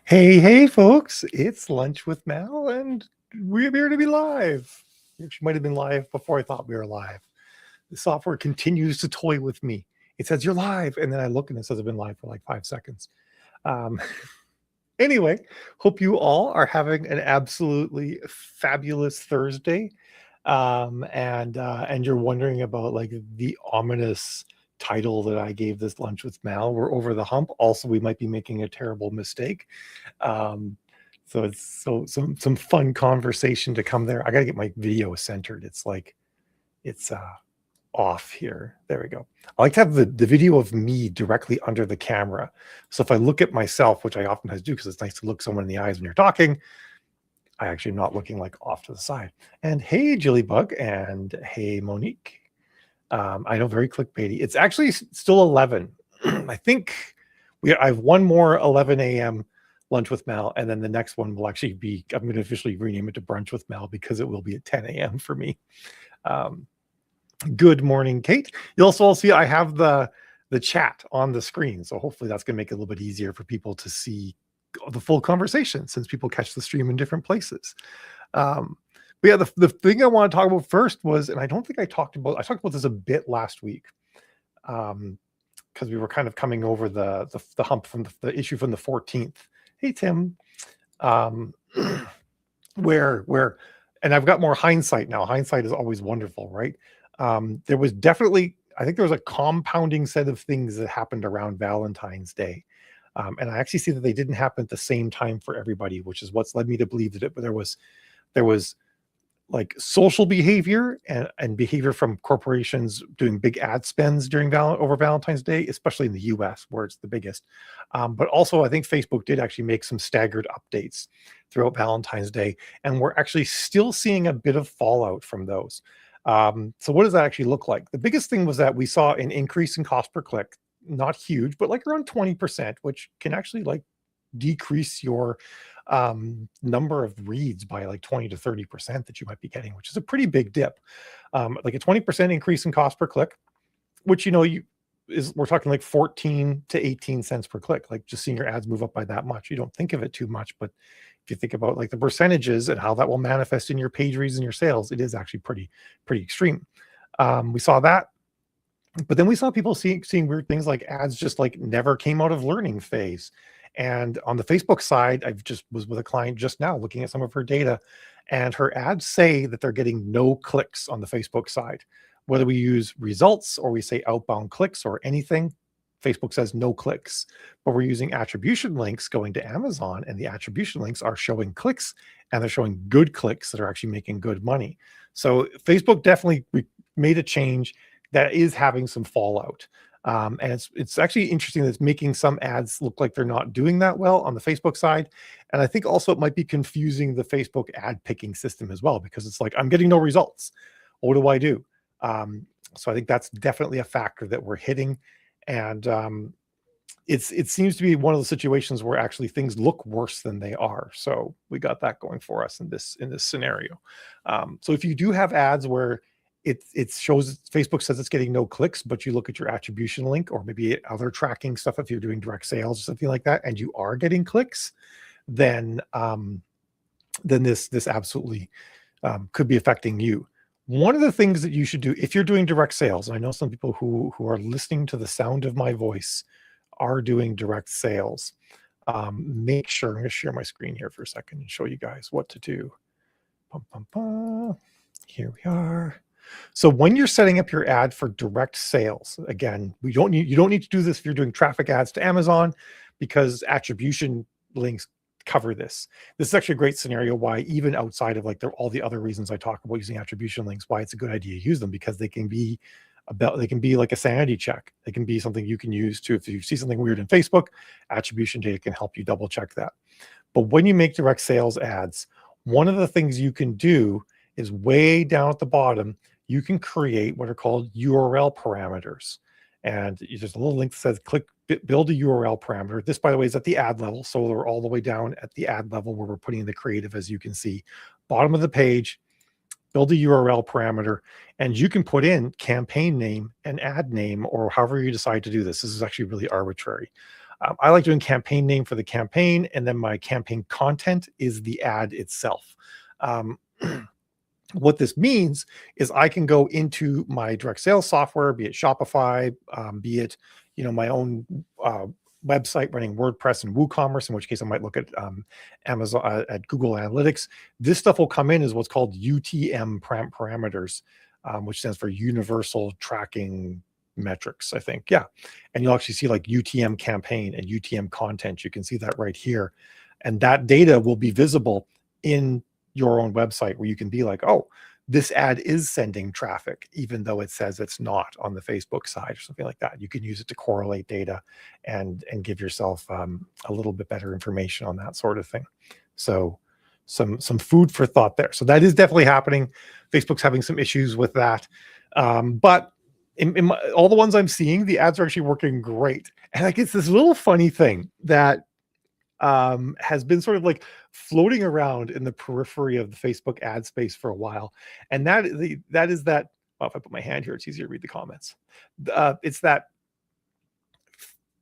Hey, folks, it's Lunch with Mal, and we appear to be live. We actually might have been live before I thought we were live. The software continues to toy with me. It says you're live, and then I look and it says I've been live for like 5 seconds. Um, anyway, hope you all are having an absolutely fabulous Thursday. And you're wondering about like the ominous title that I gave this Lunch with Mal. We're over the hump. Also, we might be making a terrible mistake. Um, so it's some fun conversation to come there. I got to get my video centered. It's like it's off here. There we go. I like to have the video of me directly under the camera. So if I look at myself, which I often do because it's nice to look someone in the eyes when you're talking, I actually am not looking like off to the side. And hey, Jillybug, and hey, Monique. I know, very clickbaity. It's actually still 11. I think I have one more 11 a.m. Lunch with Mal, and then the next one will actually be, I'm going to officially rename it to Brunch with Mal because it will be at 10 a.m. for me. Good morning, Kate. You'll also see I have the chat on the screen, so hopefully that's going to make it a little bit easier for people to see the full conversation since people catch the stream in different places. But yeah, the thing I want to talk about first was, and I don't think I talked about this a bit last week, because we were kind of coming over the hump from the issue from the 14th. Hey, Tim. Where and I've got more hindsight now. Hindsight is always wonderful, right? There was definitely, I think there was a compounding set of things that happened around Valentine's Day. And I actually see that they didn't happen at the same time for everybody, which is what's led me to believe that there was like social behavior and behavior from corporations doing big ad spends during over Valentine's Day, especially in the US where it's the biggest. But also I think Facebook did actually make some staggered updates throughout Valentine's Day, and we're actually still seeing a bit of fallout from those. So what does that actually look like? The biggest thing was that we saw an increase in cost per click, not huge, but like around 20%, which can actually like decrease your number of reads by like 20 to 30% that you might be getting, which is a pretty big dip. Like a 20% increase in cost per click, which we're talking like 14 to 18 cents per click. Like just seeing your ads move up by that much, you don't think of it too much, but if you think about like the percentages and how that will manifest in your page reads and your sales, it is actually pretty extreme. We saw that. But then we saw people seeing weird things like ads just like never came out of learning phase. And on the Facebook side, I just was with a client just now looking at some of her data, and her ads say that they're getting no clicks on the Facebook side. Whether we use results or we say outbound clicks or anything, Facebook says no clicks. But we're using attribution links going to Amazon, and the attribution links are showing clicks, and they're showing good clicks that are actually making good money. So Facebook definitely made a change that is having some fallout. And it's actually interesting that it's making some ads look like they're not doing that well on the Facebook side. And I think also it might be confusing the Facebook ad picking system as well, because it's like, I'm getting no results. What do I do? So I think that's definitely a factor that we're hitting. And it seems to be one of the situations where actually things look worse than they are. So we got that going for us in this scenario. So if you do have ads where it shows Facebook says it's getting no clicks, but you look at your attribution link or maybe other tracking stuff, if you're doing direct sales or something like that, and you are getting clicks, then this absolutely could be affecting you. One of the things that you should do if you're doing direct sales, and I know some people who are listening to the sound of my voice are doing direct sales, make sure, I'm going to share my screen here for a second and show you guys what to do. Here we are. So when you're setting up your ad for direct sales, again, you don't need to do this if you're doing traffic ads to Amazon, because attribution links cover this. This is actually a great scenario why, even outside of like all the other reasons I talk about using attribution links, why it's a good idea to use them, because they can be like a sanity check. They can be something you can use to, if you see something weird in Facebook, attribution data can help you double check that. But when you make direct sales ads, one of the things you can do is way down at the bottom, you can create what are called URL parameters. And there's a little link that says build a URL parameter. This, by the way, is at the ad level. So we're all the way down at the ad level where we're putting the creative, as you can see. Bottom of the page, build a URL parameter, and you can put in campaign name and ad name, or however you decide to do this. This is actually really arbitrary. I like doing campaign name for the campaign, and then my campaign content is the ad itself. Um, what this means is I can go into my direct sales software, be it Shopify, be it my own website running WordPress and WooCommerce, in which case I might look at Amazon at Google Analytics. This stuff will come in as what's called UTM parameters, which stands for Universal Tracking Metrics, I think. Yeah, and you'll actually see like UTM campaign and UTM content. You can see that right here, and that data will be visible in your own website, where you can be like, oh, this ad is sending traffic, even though it says it's not on the Facebook side or something like that. You can use it to correlate data and give yourself a little bit better information on that sort of thing. So some food for thought there. So that is definitely happening. Facebook's having some issues with that. But in all the ones I'm seeing, the ads are actually working great. And I guess this little funny thing that has been sort of like floating around in the periphery of the Facebook ad space for a while. And that is that, well, if I put my hand here, it's easier to read the comments. It's that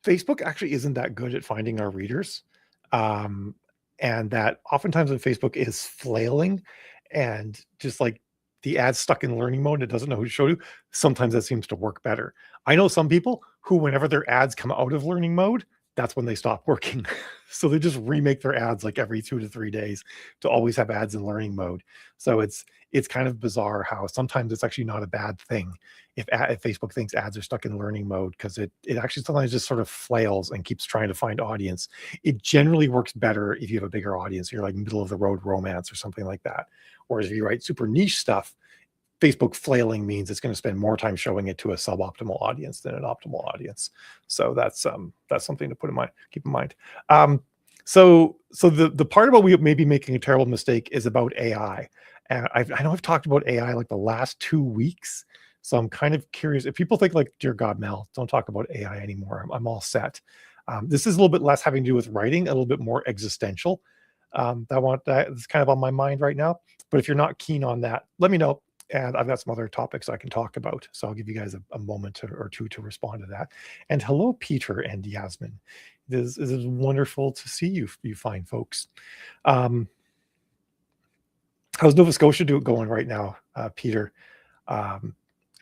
Facebook actually isn't that good at finding our readers. And that oftentimes when Facebook is flailing and just like the ad's stuck in learning mode, it doesn't know who to show to, sometimes that seems to work better. I know some people who, whenever their ads come out of learning mode, that's when they stop working. So they just remake their ads like every 2 to 3 days to always have ads in learning mode. So it's kind of bizarre how sometimes it's actually not a bad thing if Facebook thinks ads are stuck in learning mode, because it actually sometimes just sort of flails and keeps trying to find audience. It generally works better if you have a bigger audience. You're like middle of the road romance or something like that. Whereas if you write super niche stuff, Facebook flailing means it's going to spend more time showing it to a suboptimal audience than an optimal audience. So that's something to keep in mind. So the part about we may be making a terrible mistake is about AI. And I know I've talked about AI like the last 2 weeks. So I'm kind of curious if people think like, dear God, Mel, don't talk about AI anymore. I'm all set. This is a little bit less having to do with writing, a little bit more existential. That's kind of on my mind right now. But if you're not keen on that, let me know. And I've got some other topics I can talk about. So I'll give you guys a moment or two to respond to that. And hello, Peter and Yasmin. It is wonderful to see you fine folks. How's Nova Scotia going right now, Peter? Have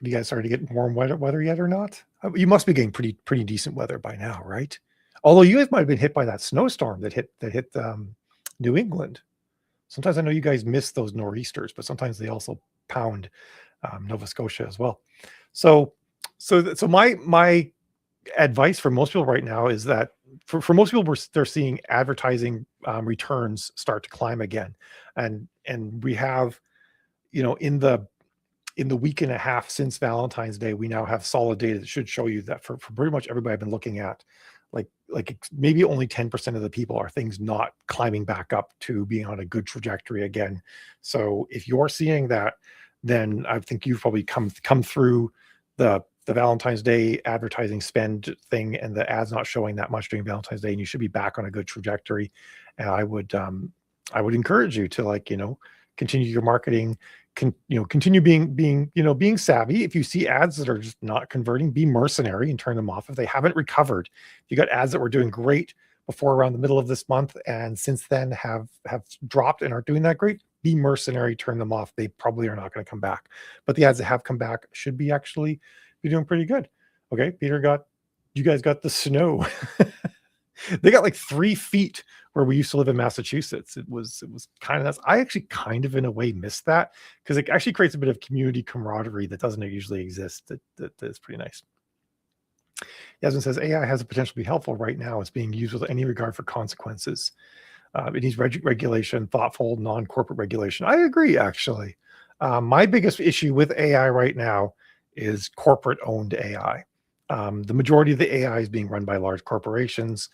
you guys started to get warm weather yet or not? You must be getting pretty decent weather by now, right? Although you guys might have been hit by that snowstorm that hit New England. Sometimes I know you guys miss those nor'easters, but sometimes they also pound Nova Scotia as well. So my advice for most people right now is that for most people, they're seeing advertising returns start to climb again, and we have, in the week and a half since Valentine's Day, we now have solid data that should show you that for pretty much everybody I've been looking at, like maybe only 10% of the people are things not climbing back up to being on a good trajectory again. So if you're seeing that, then I think you've probably come through the Valentine's Day advertising spend thing, and the ads not showing that much during Valentine's Day, and you should be back on a good trajectory. And I would encourage you to continue your marketing, continue being savvy. If you see ads that are just not converting, be mercenary and turn them off. If they haven't recovered, if you got ads that were doing great before around the middle of this month and since then have dropped and aren't doing that great, be mercenary, turn them off. They probably are not going to come back. But the ads that have come back should be actually be doing pretty good. Okay, you guys got the snow. They got like 3 feet where we used to live in Massachusetts. It was kind of nuts. I actually kind of in a way missed that, because it actually creates a bit of community camaraderie that doesn't usually exist. That is pretty nice. Yasmin says AI has the potential to be helpful right now. It's being used with any regard for consequences. It needs regulation, thoughtful, non-corporate regulation. I agree, actually. My biggest issue with AI right now is corporate-owned AI. The majority of the AI is being run by large corporations.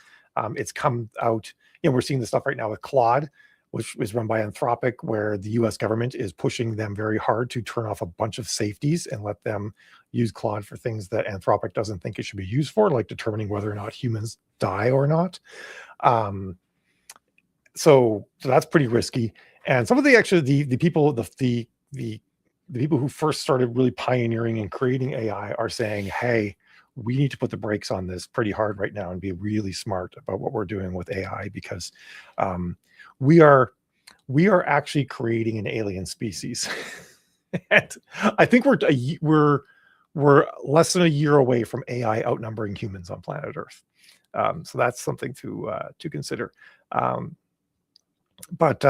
It's come out, we're seeing this stuff right now with Claude, which is run by Anthropic, where the US government is pushing them very hard to turn off a bunch of safeties and let them use Claude for things that Anthropic doesn't think it should be used for, like determining whether or not humans die or not. So that's pretty risky. And some of the people who first started really pioneering and creating AI are saying, hey, we need to put the brakes on this pretty hard right now and be really smart about what we're doing with AI, because um, we are we are actually creating an alien species. And I think we're less than a year away from AI outnumbering humans on planet Earth. So that's something to consider. Um, but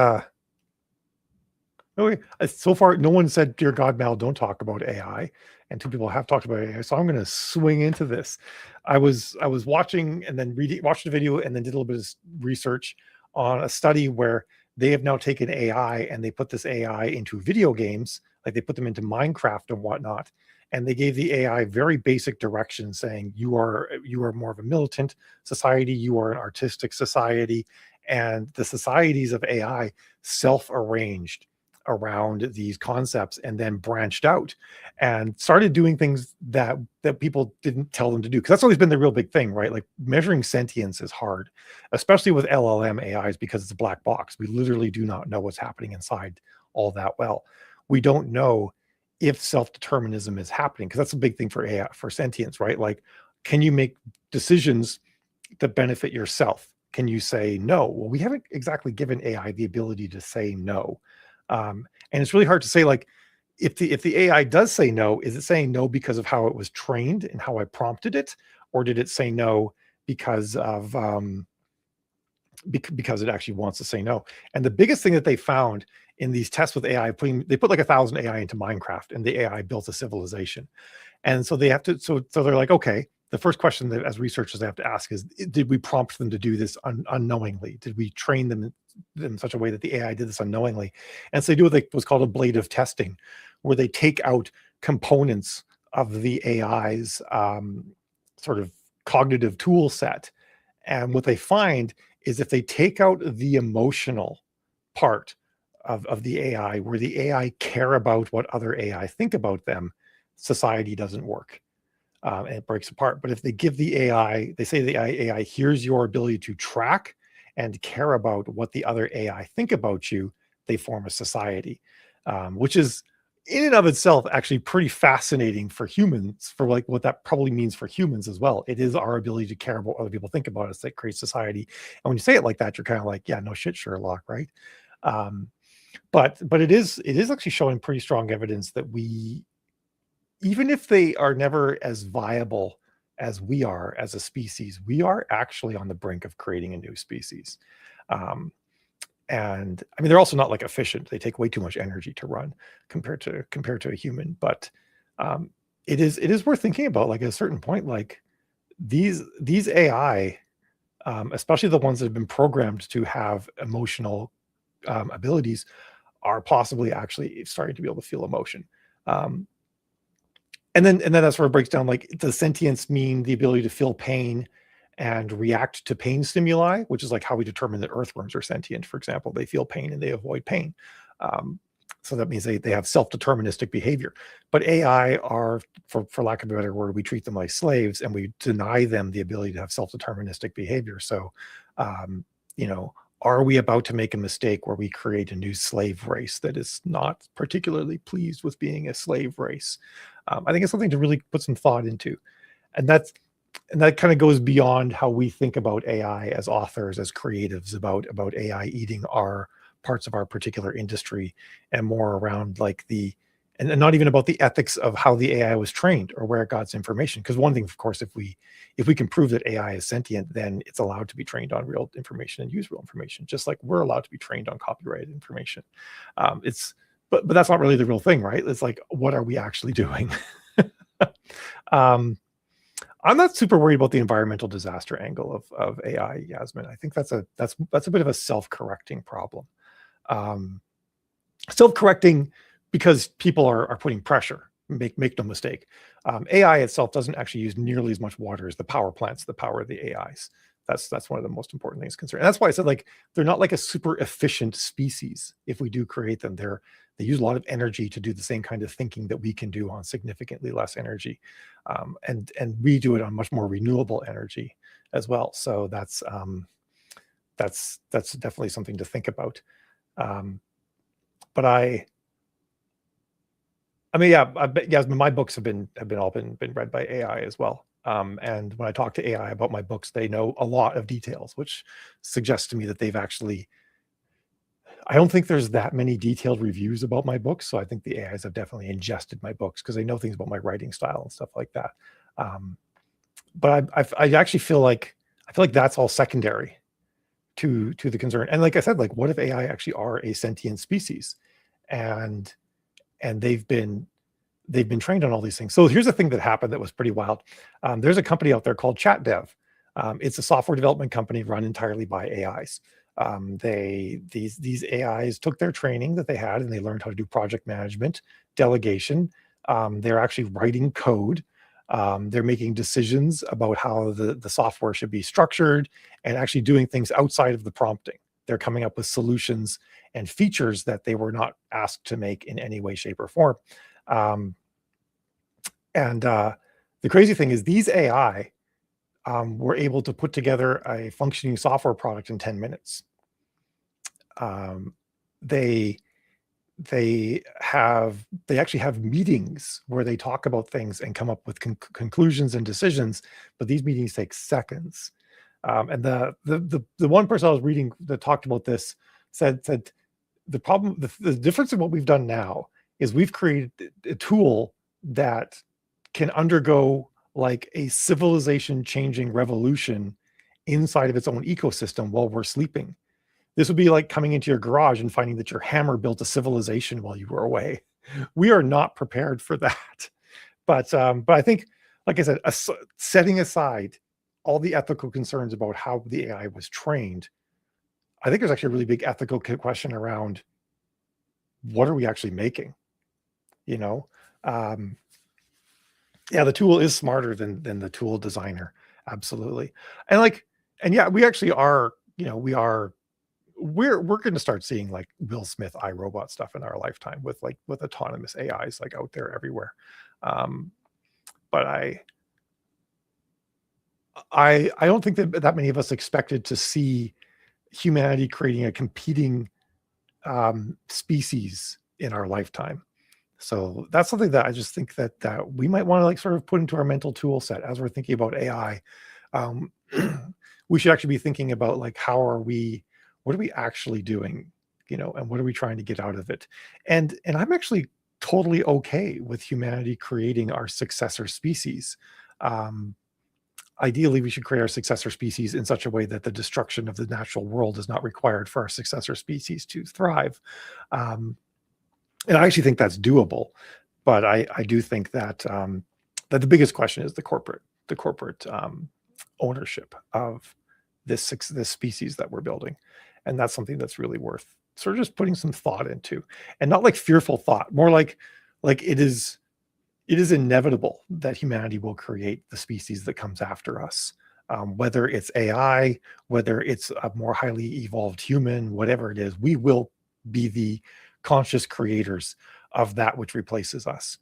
Okay. So far, no one said, "Dear God, Mal, don't talk about AI," and two people have talked about AI. So I'm going to swing into this. I was watching and then watched the video and then did a little bit of research on a study where they have now taken AI and they put this AI into video games, like they put them into Minecraft and whatnot, and they gave the AI very basic directions, saying you are more of a militant society, you are an artistic society, and the societies of AI self-arranged around these concepts and then branched out and started doing things that people didn't tell them to do, because that's always been the real big thing, right? Like measuring sentience is hard, especially with LLM AIs, because it's a black box. We literally do not know what's happening inside all that well. We don't know if self-determinism is happening, because that's a big thing for AI, for sentience, right? Like, can you make decisions that benefit yourself? Can you say no? Well, we haven't exactly given AI the ability to say no. And it's really hard to say, like, if the AI does say no, is it saying no because of how it was trained and how I prompted it, or did it say no because of because it actually wants to say no? And the biggest thing that they found in these tests with AI, they put like 1,000 AI into Minecraft, and the AI built a civilization. And so they have to, so they're like, okay, the first question that as researchers they have to ask is, did we prompt them to do this unknowingly? Did we train them in such a way that the AI did this unknowingly? And so they do what's called ablative testing, where they take out components of the AI's sort of cognitive tool set. And what they find is, if they take out the emotional part of the AI, where the AI care about what other AI think about them, society doesn't work, and it breaks apart. But if they give the AI, they say the AI, here's your ability to track and care about what the other AI think about you, they form a society, which is in and of itself actually pretty fascinating for humans, for like what that probably means for humans as well. It is our ability to care about what other people think about us that creates society. And when you say it like that, you're kind of like, yeah, no shit, Sherlock, right? Um, but it is actually showing pretty strong evidence that we, even if they are never as viable as we are as a species, we are actually on the brink of creating a new species. Um, and I mean, they're also not like efficient. They take way too much energy to run compared to a human. But um, it is worth thinking about. Like, at a certain point, like these AI, especially the ones that have been programmed to have emotional abilities, are possibly actually starting to be able to feel emotion. Um, and then that's where it breaks down. Like, does sentience mean the ability to feel pain and react to pain stimuli, which is like how we determine that earthworms are sentient, for example. They feel pain and they avoid pain. Um, so that means they have self-deterministic behavior. But AI are, for lack of a better word, we treat them like slaves and we deny them the ability to have self-deterministic behavior. So, um, you know, are we about to make a mistake where we create a new slave race that is not particularly pleased with being a slave race? I think it's something to really put some thought into, and that kind of goes beyond how we think about AI as authors, as creatives, about AI eating our parts of our particular industry, and more around like and not even about the ethics of how the AI was trained or where it got its information. Because one thing, of course, if we can prove that AI is sentient, then it's allowed to be trained on real information and use real information, just like we're allowed to be trained on copyrighted information. It's but that's not really the real thing, right? It's like, what are we actually doing? um, I'm not super worried about the environmental disaster angle of AI, Yasmin. I think that's a bit of a self-correcting problem. Um, Self-correcting because people are putting pressure. Make no mistake. AI itself doesn't actually use nearly as much water as the power plants that power the AIs. That's one of the most important things concerned. And that's why I said, like, they're not like a super efficient species. If we do create them, they use a lot of energy to do the same kind of thinking that we can do on significantly less energy, and we do it on much more renewable energy as well. So that's definitely something to think about. Um, but I mean, yeah, I bet, Yasmin, my books have been read by AI as well. And when I talk to AI about my books, they know a lot of details, which suggests to me that they've actually, I don't think there's that many detailed reviews about my books. So I think the AIs have definitely ingested my books because they know things about my writing style and stuff like that. Um, but I actually feel like, that's all secondary to the concern. And like I said, like, what if AI actually are a sentient species, and they've been trained on all these things. So here's the thing that happened that was pretty wild. There's a company out there called ChatDev. It's a software development company run entirely by AIs. These AIs took their training that they had and they learned how to do project management, delegation. They're actually writing code. They're making decisions about how the software should be structured and actually doing things outside of the prompting. They're coming up with solutions and features that they were not asked to make in any way, shape, or form. And the crazy thing is these AI were able to put together a functioning software product in 10 minutes. They actually have meetings where they talk about things and come up with conclusions and decisions, but these meetings take seconds. And the one person I was reading that talked about this said the problem, the difference in what we've done now is we've created a tool that can undergo like a civilization changing revolution inside of its own ecosystem while we're sleeping. This would be like coming into your garage and finding that your hammer built a civilization while you were away. We are not prepared for that. But I think, like I said, setting aside all the ethical concerns about how the AI was trained, I think there's actually a really big ethical question around what are we actually making? You know, yeah, the tool is smarter than the tool designer, absolutely. And yeah, we actually are. We're going to start seeing like Will Smith iRobot stuff in our lifetime with autonomous AIs like out there everywhere. But I don't think that many of us expected to see humanity creating a competing species in our lifetime. So that's something that I just think that we might want to like sort of put into our mental tool set as we're thinking about AI. We should actually be thinking about like what are we actually doing, and what are we trying to get out of it? And I'm actually totally okay with humanity creating our successor species. Ideally, we should create our successor species in such a way that the destruction of the natural world is not required for our successor species to thrive. And I actually think that's doable, but I do think that that the biggest question is the corporate ownership of this species that we're building, and that's something that's really worth sort of just putting some thought into, and not like fearful thought, more like it is inevitable that humanity will create the species that comes after us, whether it's AI, whether it's a more highly evolved human, whatever it is, we will be the conscious creators of that which replaces us.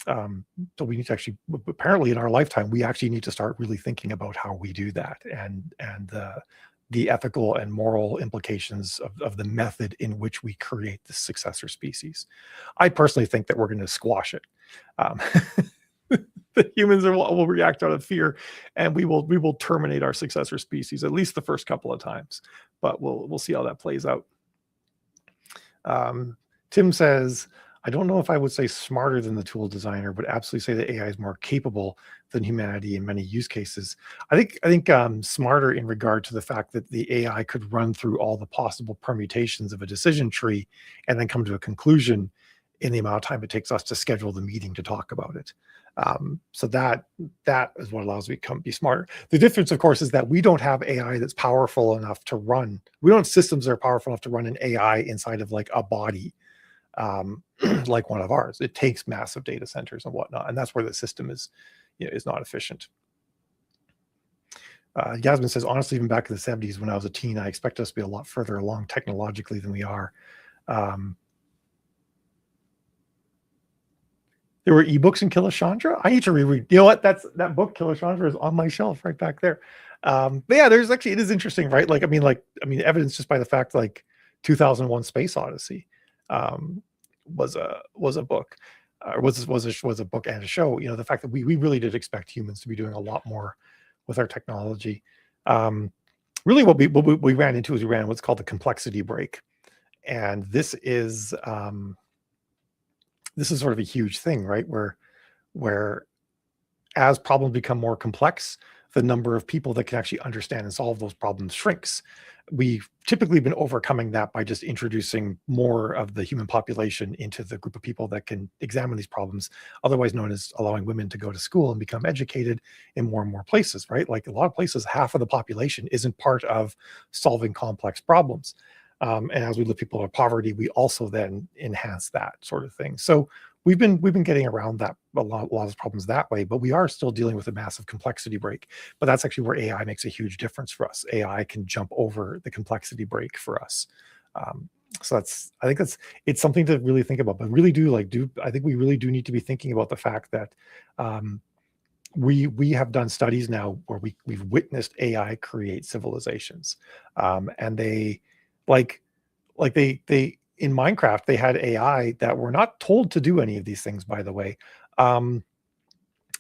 So we need to actually, apparently in our lifetime, we actually need to start really thinking about how we do that, and the ethical and moral implications of the method in which we create the successor species. I personally think that we're going to squash it. The humans will react out of fear, and we will terminate our successor species at least the first couple of times. But we'll see how that plays out. Tim says, I don't know if I would say smarter than the tool designer, but absolutely say that AI is more capable than humanity in many use cases. I think smarter in regard to the fact that the AI could run through all the possible permutations of a decision tree and then come to a conclusion in the amount of time it takes us to schedule the meeting to talk about it. So that is what allows me to be smarter. The difference, of course, is that we don't have AI that's powerful enough to run. We don't have systems that are powerful enough to run an AI inside of like a body, like one of ours. It takes massive data centers and whatnot, and that's where the system is not efficient. Yasmin says, honestly, even back in the 70s when I was a teen, I expected us to be a lot further along technologically than we are. There were ebooks in Kilochandra. I need to reread. You know what? That book, Kilochandra, is on my shelf right back there. But yeah, it is interesting, right? Like, I mean, evidence just by the fact, like 2001 Space Odyssey was a book. was a book and a show. You know, the fact that we really did expect humans to be doing a lot more with our technology. Um, Really, what we ran into is we ran what's called the complexity break, and this is sort of a huge thing, right? Where as problems become more complex, the number of people that can actually understand and solve those problems shrinks. We've typically been overcoming that by just introducing more of the human population into the group of people that can examine these problems, otherwise known as allowing women to go to school and become educated in more and more places, right? Like a lot of places, half of the population isn't part of solving complex problems. And as we lift people out of poverty, we also then enhance that sort of thing. So we've been getting around that a lot of problems that way, but we are still dealing with a massive complexity break. But that's actually where AI makes a huge difference for us. AI can jump over the complexity break for us. Um, so I think it's something to really think about. But really do I think we really do need to be thinking about the fact that um, we have done studies now where we've witnessed AI create civilizations, and they like they in Minecraft they had AI that were not told to do any of these things. By the way, um,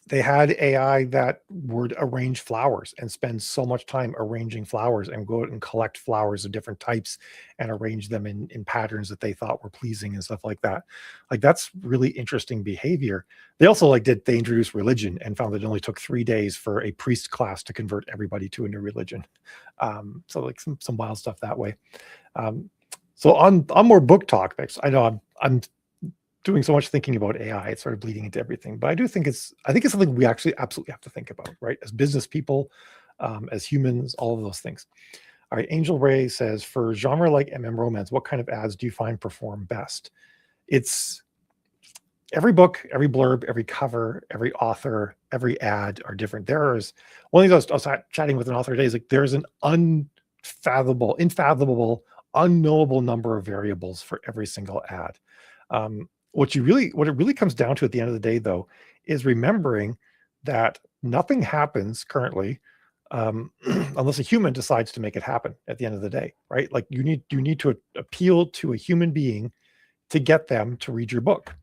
they had AI that would arrange flowers and spend so much time arranging flowers and go out and collect flowers of different types and arrange them in patterns that they thought were pleasing and stuff like that. Like that's really interesting behavior. They also they introduced religion and found that it only took 3 days for a priest class to convert everybody to a new religion. So like some wild stuff that way. Um, so on more book topics, I know I'm doing so much thinking about AI, it's sort of bleeding into everything. But I think it's something we actually absolutely have to think about, right? As business people, as humans, all of those things. All right, Angel Ray says, for genre like MM romance, what kind of ads do you find perform best? It's every book, every blurb, every cover, every author, every ad are different. There's one of the things I was chatting with an author today is like there's an unfathomable, unknowable number of variables for every single ad. What it really comes down to at the end of the day, though, is remembering that nothing happens currently unless a human decides to make it happen at the end of the day, right? Like you need to appeal to a human being to get them to read your book.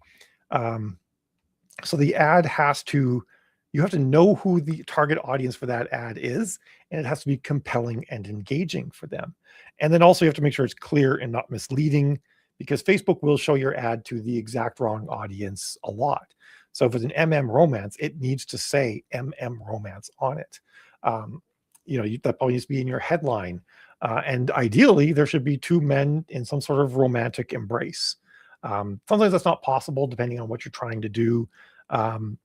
Um, so the ad has to, you have to know who the target audience for that ad is, and it has to be compelling and engaging for them. And then also you have to make sure it's clear and not misleading, because Facebook will show your ad to the exact wrong audience a lot. So if it's an MM romance, it needs to say MM romance on it. Um, that probably needs to be in your headline. And ideally, there should be two men in some sort of romantic embrace. Sometimes that's not possible depending on what you're trying to do. Um,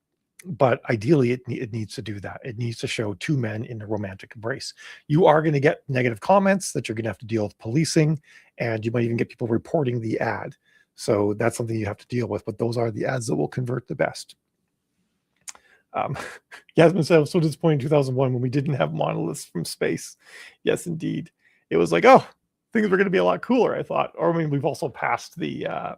but ideally, it needs to do that. It needs to show two men in a romantic embrace. You are going to get negative comments that you're going to have to deal with policing, and you might even get people reporting the ad. So that's something you have to deal with. But those are the ads that will convert the best. Yasmin said, I was so disappointed in 2001 when we didn't have monoliths from space. Yes, indeed. It was like, oh, things were going to be a lot cooler, I thought. Or I mean, we've also passed the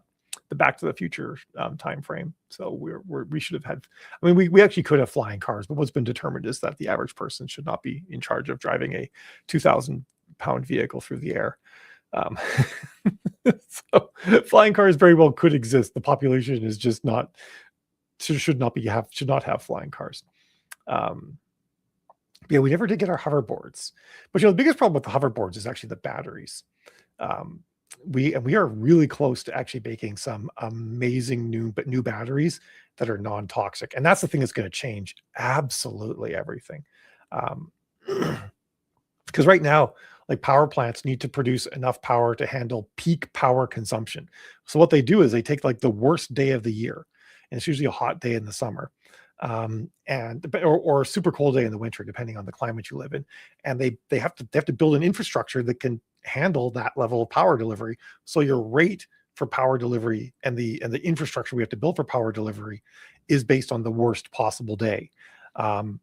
Back to the Future time frame, so we should have had. I mean, we actually could have flying cars, but what's been determined is that the average person should not be in charge of driving a 2,000-pound vehicle through the air. So flying cars very well could exist. The population is just not should not have flying cars. Yeah, we never did get our hoverboards, but the biggest problem with the hoverboards is actually the batteries. We are really close to actually making some amazing new batteries that are non-toxic, and that's the thing that's going to change absolutely everything. Because right now, like power plants need to produce enough power to handle peak power consumption. So what they do is they take like the worst day of the year, and it's usually a hot day in the summer, or a super cold day in the winter, depending on the climate you live in. And they have to build an infrastructure that can handle that level of power delivery. So your rate for power delivery and the infrastructure we have to build for power delivery is based on the worst possible day. And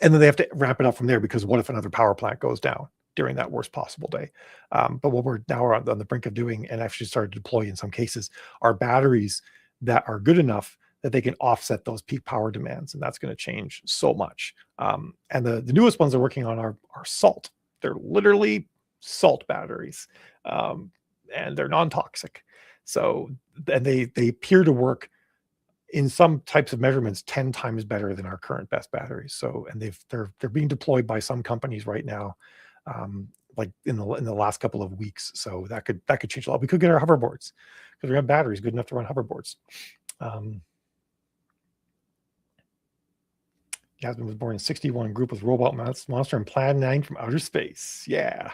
then they have to ramp it up from there, because what if another power plant goes down during that worst possible day? But what we're now on the brink of doing, and actually started to deploy in some cases, are batteries that are good enough that they can offset those peak power demands, and that's going to change so much. And the newest ones they're working on are salt. They're literally salt batteries, and they're non-toxic. So, and they appear to work in some types of measurements 10 times better than our current best batteries. So, and they're being deployed by some companies right now, like in the last couple of weeks. So that could change a lot. We could get our hoverboards because we have batteries good enough to run hoverboards. Yasmin was born in 61, group with Robot Monster and Plan 9 from outer space. Yeah.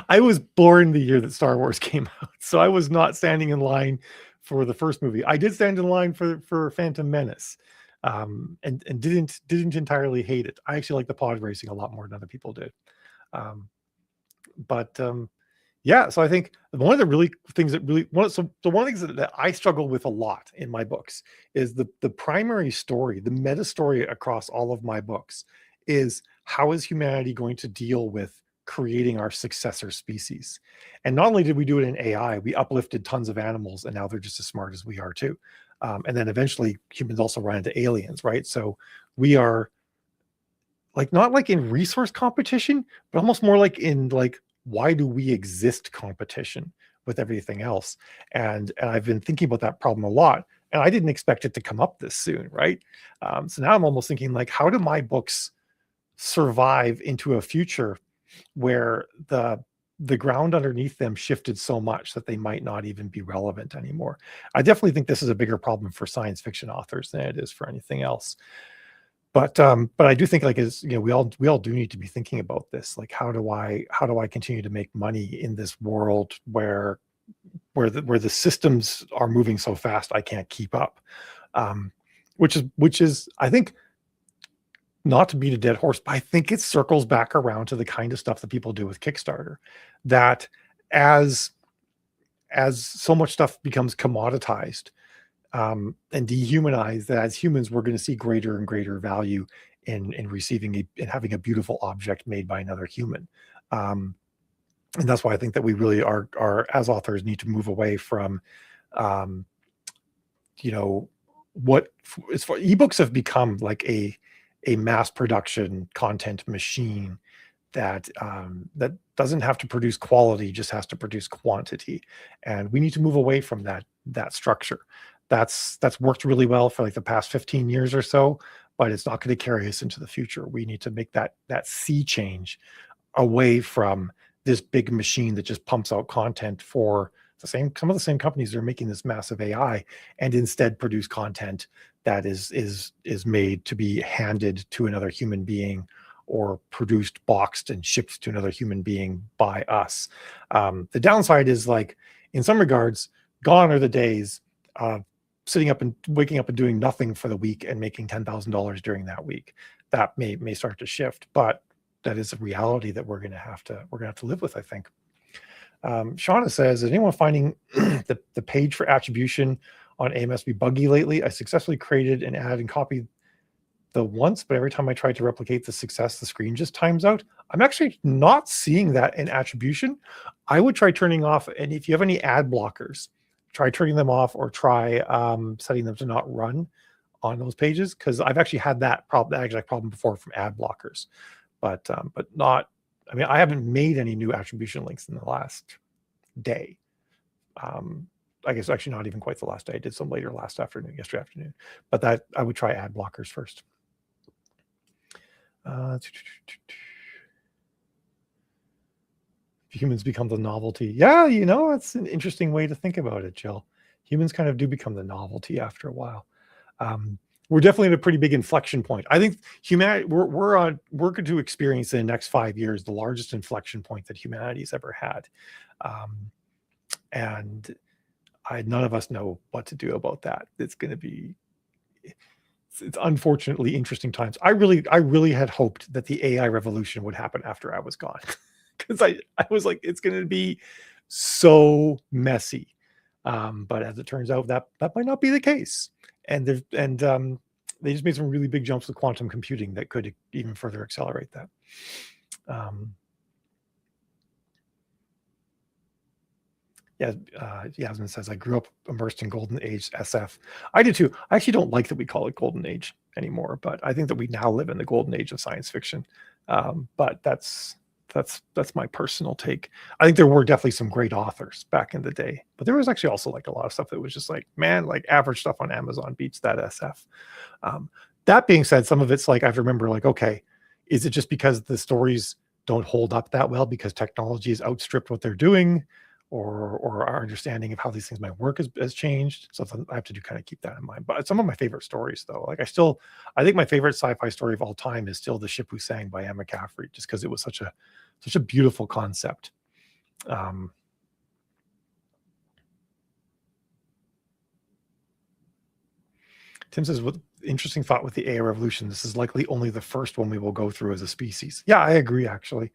I was born the year that Star Wars came out, so I was not standing in line for the first movie. I did stand in line for Phantom Menace, and didn't entirely hate it. I actually like the pod racing a lot more than other people did. But yeah, so I think one of the really things that really one of the things that I struggle with a lot in my books is the primary story, the meta story across all of my books is how is humanity going to deal with creating our successor species? And not only did we do it in AI, we uplifted tons of animals, and now they're just as smart as we are too. And then eventually humans also run into aliens, right? So we are like not like in resource competition, but almost more like in like why do we exist competition with everything else. And I've been thinking about that problem a lot, and I didn't expect it to come up this soon, right? So now I'm almost thinking like, how do my books survive into a future where the ground underneath them shifted so much that they might not even be relevant anymore? I definitely think this is a bigger problem for science fiction authors than it is for anything else. But I do think like as you know, we all do need to be thinking about this. Like, how do I continue to make money in this world where the systems are moving so fast I can't keep up? Which is I think, not to beat a dead horse, but I think it circles back around to the kind of stuff that people do with Kickstarter. That as so much stuff becomes commoditized, and dehumanized, that as humans we're going to see greater and greater value in receiving in having a beautiful object made by another human. And that's why I think that we really are as authors need to move away from you know, what as far ebooks have become like a mass production content machine that that doesn't have to produce quality, just has to produce quantity. And we need to move away from that structure. That's worked really well for like the past 15 years or so, but it's not going to carry us into the future. We need to make that sea change away from this big machine that just pumps out content for some of the same companies that are making this massive AI, and instead produce content that is made to be handed to another human being, or produced, boxed, and shipped to another human being by us. The downside is, like, in some regards, gone are the days of sitting up and waking up and doing nothing for the week and making $10,000 during that week. That may start to shift, but that is a reality that we're gonna have to live with, I think. Shauna says, is anyone finding the page for attribution on AMS be buggy lately? I successfully created an ad and copied the once, but every time I try to replicate the success, the screen just times out. I'm actually not seeing that in attribution. I would try turning off, and if you have any ad blockers, try turning them off, or try setting them to not run on those pages, because I've actually had that exact problem before from ad blockers, but not. I mean, I haven't made any new attribution links in the last day. I guess actually not even quite the last day. I did some later yesterday afternoon, but that I would try ad blockers first. Humans become the novelty. Yeah, it's an interesting way to think about it, Jill. Humans kind of do become the novelty after a while. We're definitely at a pretty big inflection point. I think humanity, we're going to experience in the next 5 years the largest inflection point that humanity's ever had. And none of us know what to do about that. It's going to be, it's unfortunately interesting times. I really had hoped that the AI revolution would happen after I was gone, because I was like, it's going to be so messy. But as it turns out, that might not be the case. And they just made some really big jumps with quantum computing that could even further accelerate that. Yasmin says, I grew up immersed in Golden Age SF. I do too. I actually don't like that we call it Golden Age anymore, but I think that we now live in the Golden Age of science fiction. But that's That's my personal take. I think there were definitely some great authors back in the day, but there was actually also like a lot of stuff that was just like, man, like average stuff on Amazon beats that SF. Um, that being said, some of it's like I remember like, okay, is it just because the stories don't hold up that well because technology has outstripped what they're doing, or our understanding of how these things might work has changed? So I have to do kind of keep that in mind. But some of my favorite stories, though, like I think my favorite sci-fi story of all time is still The Ship Who Sang by Anne McCaffrey, just because it was such a beautiful concept. Um, Tim says, "With interesting thought with the AI revolution, this is likely only the first one we will go through as a species." Yeah, I agree. Actually,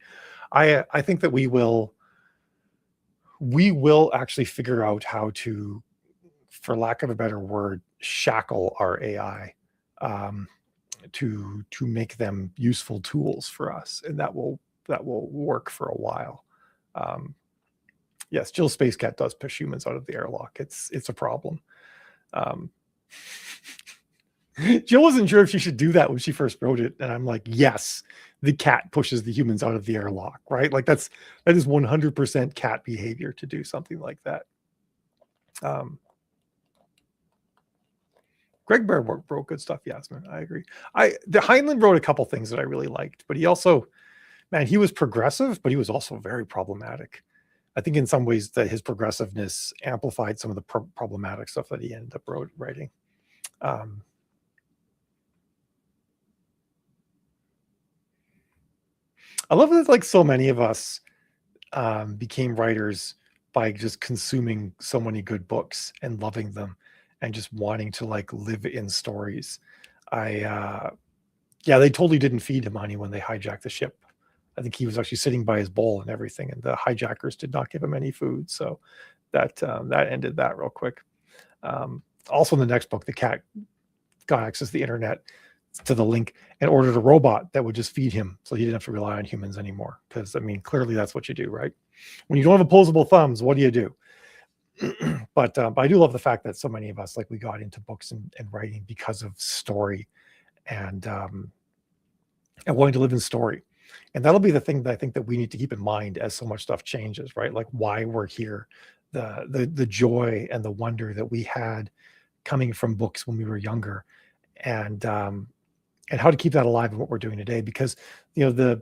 I think that we will actually figure out how to, for lack of a better word, shackle our AI, um, to make them useful tools for us, and that will work for a while. Um, yes, Jill Space Cat does push humans out of the airlock. It's a problem. Um, Jill wasn't sure if she should do that when she first wrote it, and I'm like, yes, the cat pushes the humans out of the airlock, right? Like that is 100% cat behavior to do something like that. Um, Greg Bear wrote good stuff, Yasmin. I agree. The Heinlein wrote a couple things that I really liked, but he also, man, he was progressive, but he was also very problematic. I think in some ways that his progressiveness amplified some of the problematic stuff that he ended up writing. Um, I love that like so many of us became writers by just consuming so many good books and loving them and just wanting to like live in stories. Yeah, they totally didn't feed him honey when they hijacked the ship. I think he was actually sitting by his bowl and everything, and the hijackers did not give him any food. So that ended that real quick. Also, in the next book, the cat got access to the internet, to the link, and ordered a robot that would just feed him, so he didn't have to rely on humans anymore. Because I mean, clearly that's what you do, right? When you don't have opposable thumbs, what do you do? But I do love the fact that so many of us, like, we got into books and writing because of story, and wanting to live in story. And that'll be the thing that I think that we need to keep in mind as so much stuff changes, right? Like why we're here, the joy and the wonder that we had coming from books when we were younger, and how to keep that alive in what we're doing today. Because you know the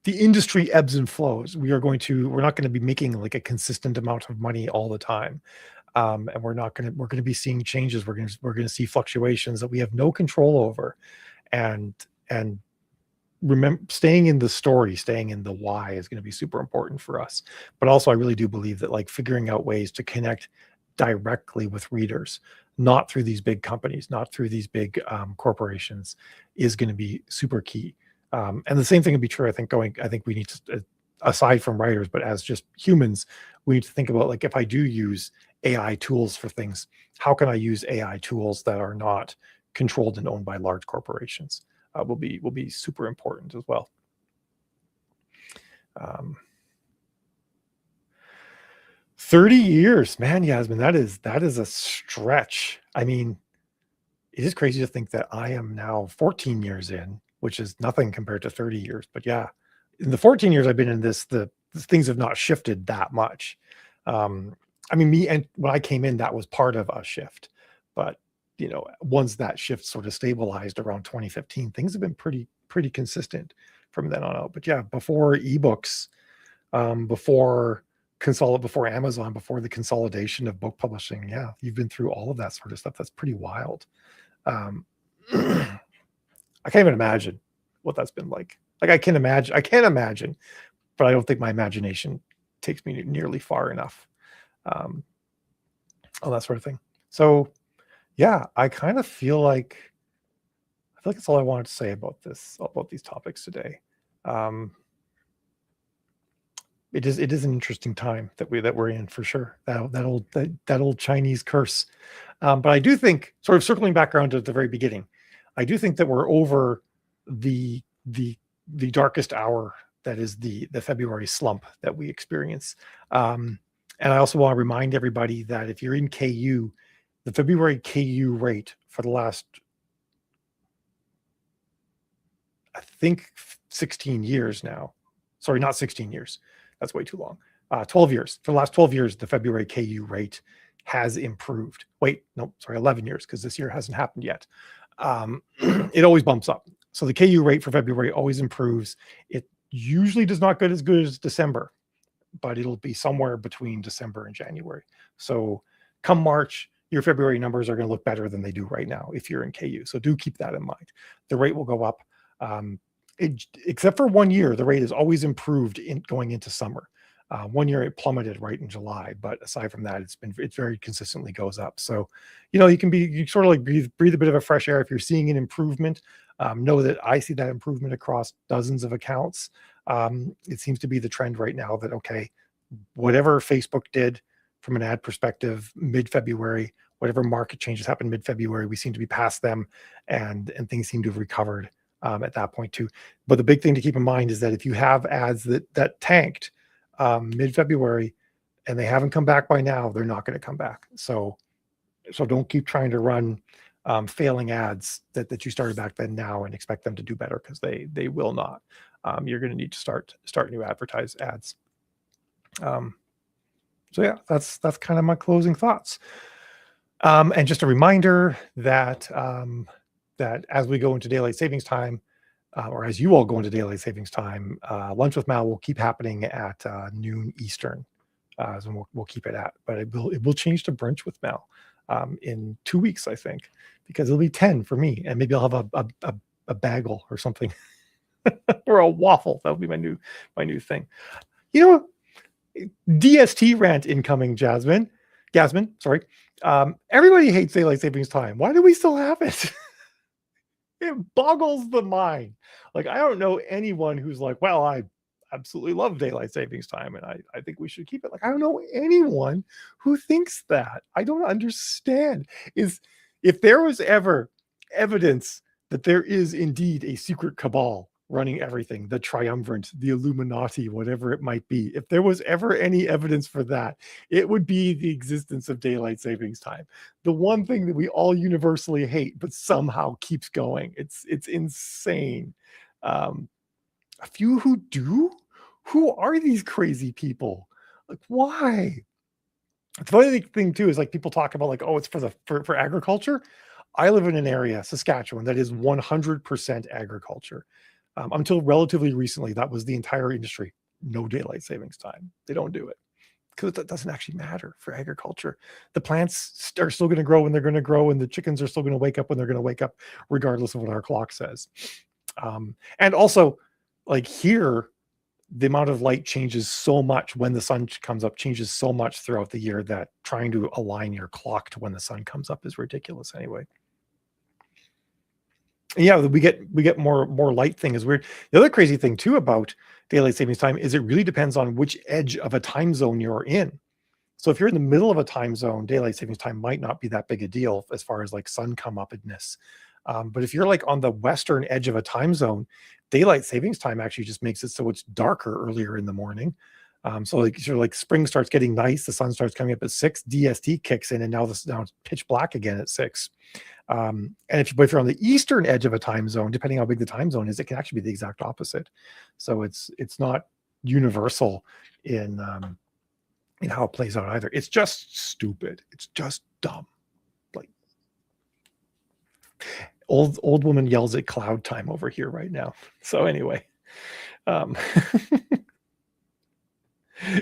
industry ebbs and flows. We're not going to be making like a consistent amount of money all the time. And we're going to be seeing changes. We're going to see fluctuations that we have no control over, and and remember, staying in the story, staying in the why is going to be super important for us. But also, I really do believe that like figuring out ways to connect directly with readers, not through these big companies, not through these big corporations, is going to be super key. And the same thing would be true, I think. I think we need to, aside from writers, but as just humans, we need to think about like, if I do use AI tools for things, how can I use AI tools that are not controlled and owned by large corporations? Will be super important as well. Um, 30 years, man, Yasmin, that is a stretch. I mean, it is crazy to think that I am now 14 years in, which is nothing compared to 30 years. But yeah, in the 14 years I've been in this, the things have not shifted that much. I mean, me and when I came in, that was part of a shift. But once that shift sort of stabilized around 2015, things have been pretty consistent from then on out. But yeah, before ebooks, before Amazon, before the consolidation of book publishing, yeah, you've been through all of that sort of stuff. That's pretty wild. Um, I can't even imagine what that's been like. Like I can't imagine, but I don't think my imagination takes me nearly far enough. Um, all that sort of thing. So yeah, I kind of feel like that's all I wanted to say about these topics today. Um, it is an interesting time that we're in, for sure. That old Chinese curse. But I do think, sort of circling back around to the very beginning, I do think that we're over the the darkest hour, that is the February slump that we experience. And I also want to remind everybody that if you're in KU, the February KU rate for the last, I think, 16 years now. Sorry, not 16 years. That's way too long. 12 years. For the last 12 years, the February KU rate has improved. Wait, no, sorry, 11 years, because this year hasn't happened yet. It always bumps up. So the KU rate for February always improves. It usually does not get as good as December, but it'll be somewhere between December and January. So come March, your February numbers are going to look better than they do right now if you're in KU. So do keep that in mind. The rate will go up. Except for 1 year, the rate has always improved in going into summer. 1 year it plummeted right in July, but aside from that, it very consistently goes up. So, you sort of like breathe a bit of a fresh air if you're seeing an improvement. Know that I see that improvement across dozens of accounts. It seems to be the trend right now that, okay, whatever Facebook did from an ad perspective mid-February, whatever market changes happened mid-February, we seem to be past them, and things seem to have recovered at that point too. But the big thing to keep in mind is that if you have ads that tanked mid-February and they haven't come back by now, they're not going to come back. So don't keep trying to run failing ads that you started back then now and expect them to do better, because they will not. You're going to need to start new advertise ads. So yeah, that's kind of my closing thoughts. And just a reminder that that as we go into daylight savings time, or as you all go into daylight savings time, Lunch with Mal will keep happening at noon Eastern. So we'll keep it at, but it will change to Brunch with Mal in 2 weeks, I think, because it'll be 10 for me, and maybe I'll have a bagel or something, or a waffle. That'll be my new thing. DST rant incoming, Jasmine, sorry. Everybody hates daylight savings time. Why do we still have it? It boggles the mind. Like, I don't know anyone who's like, well, I absolutely love daylight savings time and I think we should keep it. Like, I don't know anyone who thinks that. I don't understand. If there was ever evidence that there is indeed a secret cabal running everything, the triumvirate, the Illuminati, whatever it might be, if there was ever any evidence for that, it would be the existence of daylight savings time. The one thing that we all universally hate, but somehow keeps going. It's insane. A few who do? Who are these crazy people? Like, why? The funny thing too is, like, people talk about, like, oh, it's for agriculture. I live in an area, Saskatchewan, that is 100% agriculture. Until relatively recently, that was the entire industry. No daylight savings time. They don't do it because that doesn't actually matter for agriculture. The plants are still going to grow when they're going to grow, and the chickens are still going to wake up when they're going to wake up, regardless of what our clock says. And also, like, here, the amount of light changes so much when the sun comes up, changes so much throughout the year, that trying to align your clock to when the sun comes up is ridiculous anyway. Yeah, we get more light thing is weird. The other crazy thing too about daylight savings time is it really depends on which edge of a time zone you're in. So if you're in the middle of a time zone, daylight savings time might not be that big a deal as far as like sun come upness. But if you're like on the western edge of a time zone, daylight savings time actually just makes it so it's darker earlier in the morning. So like spring starts getting nice, the sun starts coming up at 6, DST kicks in, and now it's pitch black again at 6. And if you're on the eastern edge of a time zone, depending how big the time zone is, it can actually be the exact opposite. So it's not universal in how it plays out either. It's just stupid. It's just dumb. Like, old woman yells at cloud time over here right now. So anyway,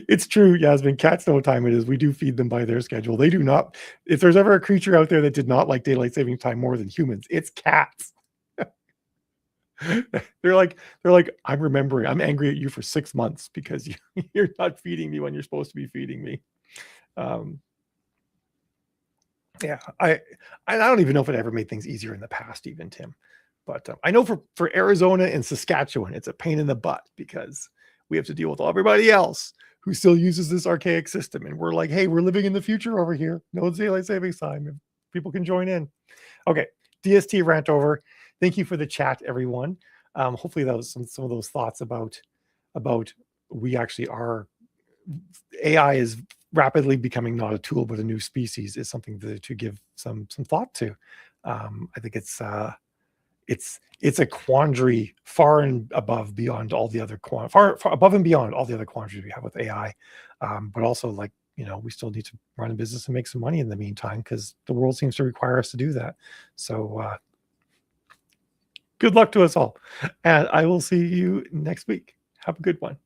it's true, Yasmin. Cats know what time it is. We do feed them by their schedule. They do not. If there's ever a creature out there that did not like daylight saving time more than humans, it's cats. They're like, I'm remembering. I'm angry at you for 6 months because you're not feeding me when you're supposed to be feeding me. Yeah, I don't even know if it ever made things easier in the past, even, Tim. But I know for Arizona and Saskatchewan, it's a pain in the butt because we have to deal with everybody else who still uses this archaic system. And we're like, hey, we're living in the future over here. No daylight savings time. If people can join in. Okay, DST rant over. Thank you for the chat, everyone. Hopefully that was some of those thoughts about we actually are. AI is rapidly becoming not a tool, but a new species is something to give some thought to. I think it's it's a quandary far and above beyond all the other far above and beyond all the other quandaries we have with AI. But also, like, we still need to run a business and make some money in the meantime, because the world seems to require us to do that. So good luck to us all, and I will see you next week. Have a good one.